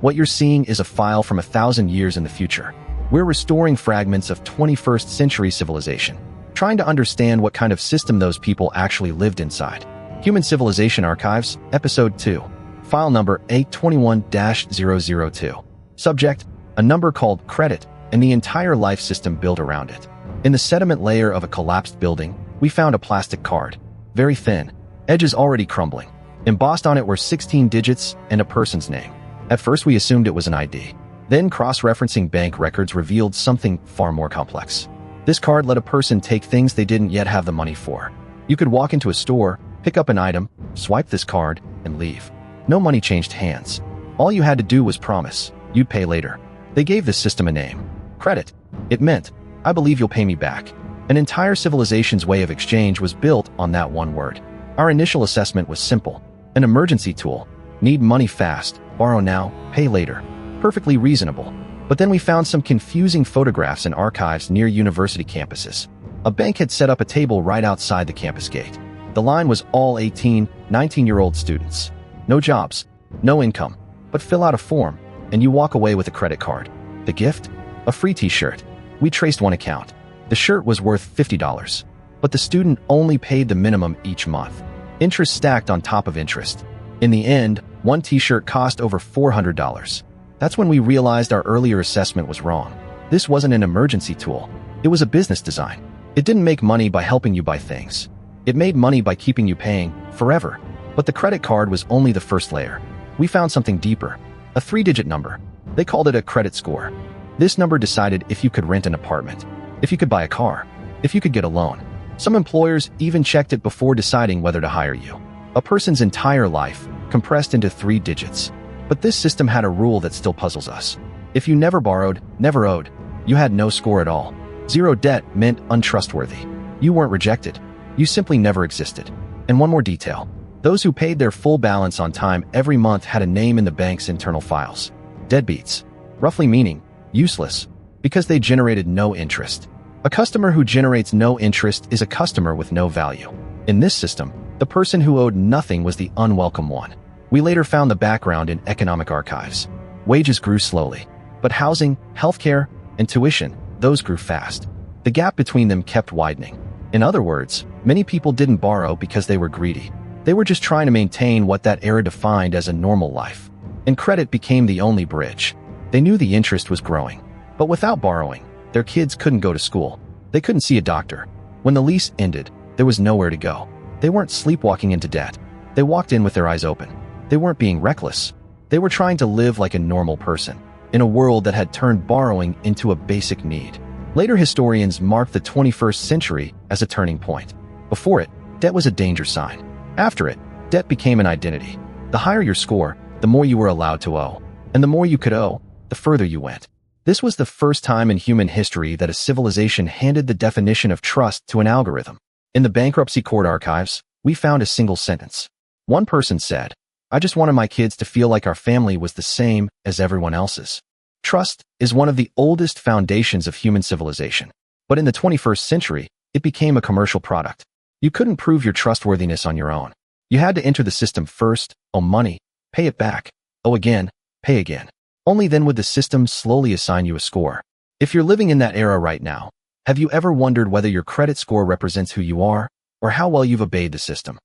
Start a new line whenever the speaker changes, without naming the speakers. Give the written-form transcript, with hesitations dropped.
What you're seeing is a file from 1,000 years in the future. We're restoring fragments of 21st century civilization, trying to understand what kind of system those people actually lived inside. Human Civilization Archives, Episode 2. File number A21-002. Subject: a number called credit, and the entire life system built around it. In the sediment layer of a collapsed building, we found a plastic card. Very thin, edges already crumbling. Embossed on it were 16 digits and a person's name. At first we assumed it was an ID. Then cross-referencing bank records revealed something far more complex. This card let a person take things they didn't yet have the money for. You could walk into a store, pick up an item, swipe this card, and leave. No money changed hands. All you had to do was promise you'd pay later. They gave this system a name: credit. It meant, I believe you'll pay me back. An entire civilization's way of exchange was built on that one word. Our initial assessment was simple: an emergency tool. Need money fast, borrow now, pay later. Perfectly reasonable. But then we found some confusing photographs in archives near university campuses. A bank had set up a table right outside the campus gate. The line was all 18, 19-year-old students. No jobs, no income, but fill out a form, and you walk away with a credit card. The gift? A free t-shirt. We traced one account. The shirt was worth $50, but the student only paid the minimum each month. Interest stacked on top of interest. In the end, one t-shirt cost over $400. That's when we realized our earlier assessment was wrong. This wasn't an emergency tool. It was a business design. It didn't make money by helping you buy things. It made money by keeping you paying forever. But the credit card was only the first layer. We found something deeper. A 3-digit number. They called it a credit score. This number decided if you could rent an apartment, if you could buy a car, if you could get a loan. Some employers even checked it before deciding whether to hire you. A person's entire life compressed into 3 digits. But this system had a rule that still puzzles us. If you never borrowed, never owed, you had no score at all. Zero debt meant untrustworthy. You weren't rejected. You simply never existed. And one more detail. Those who paid their full balance on time every month had a name in the bank's internal files. Deadbeats. Roughly meaning useless, because they generated no interest. A customer who generates no interest is a customer with no value. In this system, the person who owed nothing was the unwelcome one. We later found the background in economic archives. Wages grew slowly, but housing, healthcare, and tuition, those grew fast. The gap between them kept widening. In other words, many people didn't borrow because they were greedy. They were just trying to maintain what that era defined as a normal life. And credit became the only bridge. They knew the interest was growing. But without borrowing, their kids couldn't go to school. They couldn't see a doctor. When the lease ended, there was nowhere to go. They weren't sleepwalking into debt. They walked in with their eyes open. They weren't being reckless. They were trying to live like a normal person, in a world that had turned borrowing into a basic need. Later historians marked the 21st century as a turning point. Before it, debt was a danger sign. After it, debt became an identity. The higher your score, the more you were allowed to owe. And the more you could owe, the further you went. This was the first time in human history that a civilization handed the definition of trust to an algorithm. In the bankruptcy court archives, we found a single sentence. One person said, "I just wanted my kids to feel like our family was the same as everyone else's." Trust is one of the oldest foundations of human civilization. But in the 21st century, it became a commercial product. You couldn't prove your trustworthiness on your own. You had to enter the system first, owe money, pay it back, owe again, pay again. Only then would the system slowly assign you a score. If you're living in that era right now, have you ever wondered whether your credit score represents who you are, or how well you've obeyed the system?